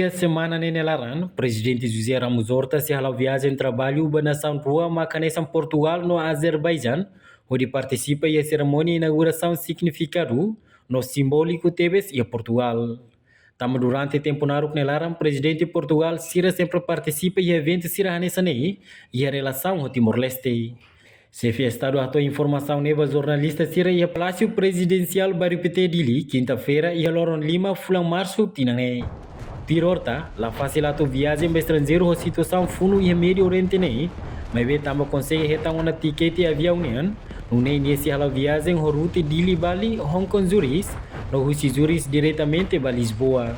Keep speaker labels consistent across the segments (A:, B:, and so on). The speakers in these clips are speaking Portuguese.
A: dia semana nenelaran, Presidente José Ramos Horta se halau viagem trabalho ba nação rua macaneção Portugal no Azerbaijão, onde participa e a cerimônia inauguração significado no simbólico Tebes e a Portugal. Tama durante tempo naru nelaran, Presidente de Portugal Sira sempre participa e evento Sira Hanesane e a relação com Timor-Leste. Chefe de Estado atou informação neva jornalista Sira e a Palácio Presidencial Baripete Dili, quinta-feira, e a Loron Lima, fulan março, tinane. Pirorta, la facilita viagem para estrangeiro a situação fundo e Médio Oriente nem, mas vê tamo consegue retar uma tiquete avião união, no nem nesse hala viagem a route Dili Bali, Hong Kong Zurich, no Russi Zurich diretamente para Lisboa.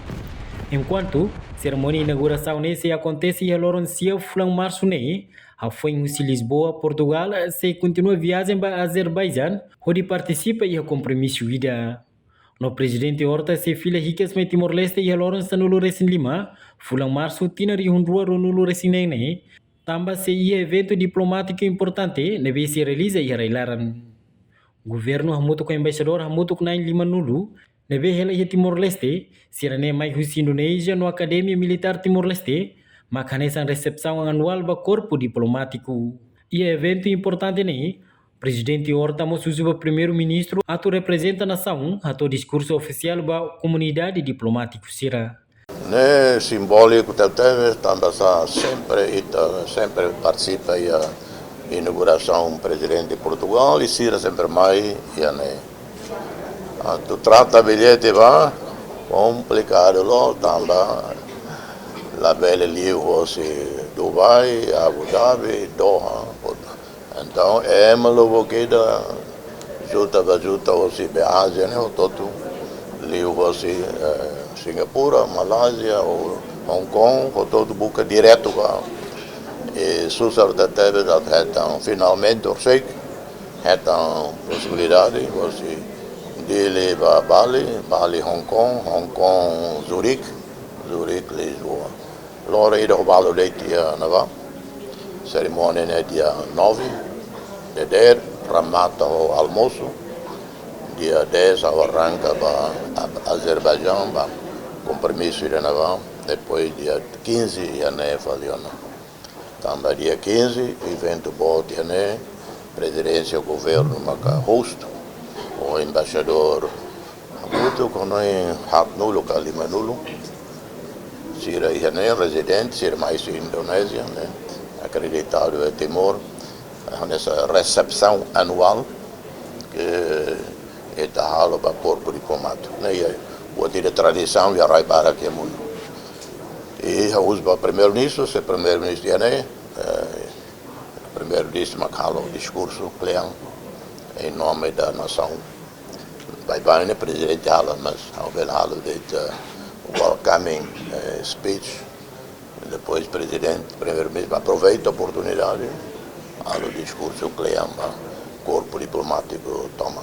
A: Enquanto cerimônia inauguração nesse acontece e a Lorencia fulan março nem, a foi em Lisboa, Portugal, se continua viagem para Azerbaijão, onde participa e a compromisso vida. No presidente Horta se fila ricas me Timor-Leste e a Lourenço no Lourenço Lima, fulan março tinari hundua no Lourenço Nene, tamba se evento diplomático importante, neve se realiza e reilaran. Governo hamuto com embaixador hamuto com Lima Nulu, neve hela e Timor-Leste, sirane mais Rússia Indonésia no Academia Militar Timor-Leste, macanesan recepção anual ba corpo diplomático. E evento importante ne, Presidente Horta Mossuzuba primeiro-ministro ato representa a nação, ato discurso oficial ba comunidade diplomática sira.
B: Ne simbólico teve também sempre participa a inauguração presidente de Portugal e sira sempre mais e né. Tu trata bilhete va complicado lo também la belle liu se Dubai, Abu Dhabi, Doha. Então, é uma logoqueira, junta você Ásia, né, o todo, liu você Singapura, Malásia, ou Hong Kong, o todo buca direto cá. E susar da teve então, finalmente, eu sei que possibilidade, você dele para Bali, Hong Kong, Zurique, Lisboa. Lora ida o balo de dia nova, cerimônia é dia 9 de der, ramata o almoço, dia 10 arranca para Azerbaijão, para compromisso de nova, depois dia 15 e né faliona. Também dia 15 evento bom de né, presidência do governo maca host, o embaixador muito com nós nulo Lima nulo. Sira Iane, residente, Sira mais Indonésia, né? Acreditado em Timor, nessa recepção anual que é da hala para corpo diplomático. Né? O dia de tradição já vai para aqui mundo. E o primeiro-ministro, se primeiro-ministro Iane, primeiro-ministro Macalo, o discurso pleão em nome da nação. Vai para o presidente hala, mas ao ver hala de welcoming speech, depois presidente, primeiro-ministro aproveita a oportunidade ao discurso que o corpo diplomático toma.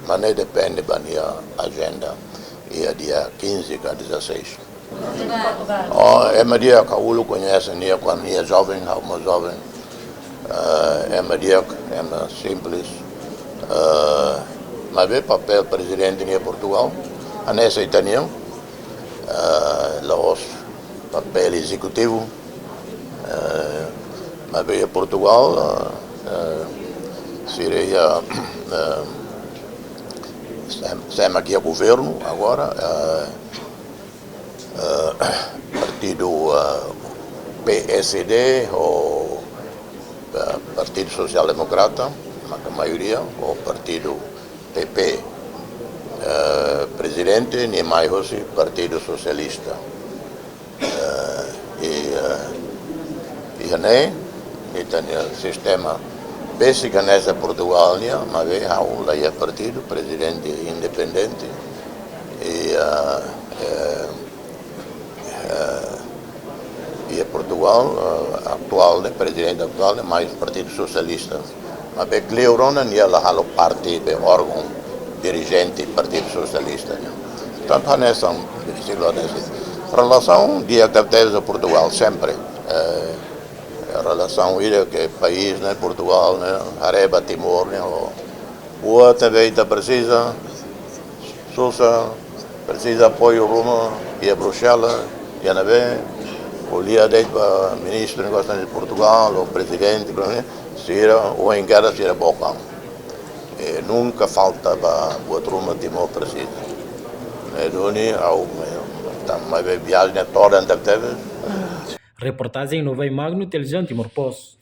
B: Mas não depende da minha agenda e é dia 15 a 16. É uma dia que eu conheço quando eu jovem, uma jovem, é uma dia é uma simples, mas vê papel presidente de Portugal, a nessa italiana. Los papel executivo, mas veio a Portugal, seria estamos aqui a governo agora, partido PSD ou Partido Social Democrata, a maioria, ou partido PP. Presidente Niemeyer Rossi, Partido Socialista. E tem o sistema básico nessa Portugal, mas há um partido, presidente independente, e Portugal, atual, presidente atual, mais Partido Socialista. Mas é claro, não é o partido, o órgão dirigente do Partido Socialista. Portanto, nessa relação, dia que teve a Portugal sempre, a relação que o país, né, Portugal, né, Areba, Timor, né, o também precisa apoio Roma e a Bruxelas e na vez o dia de ministro de negócios de Portugal, o presidente, sira o engana sira boca. E nunca falta para o uma democracia. E doni ao também viagem toda teve.
A: Reportagem no Vai Magno, Televisão Timor Poço.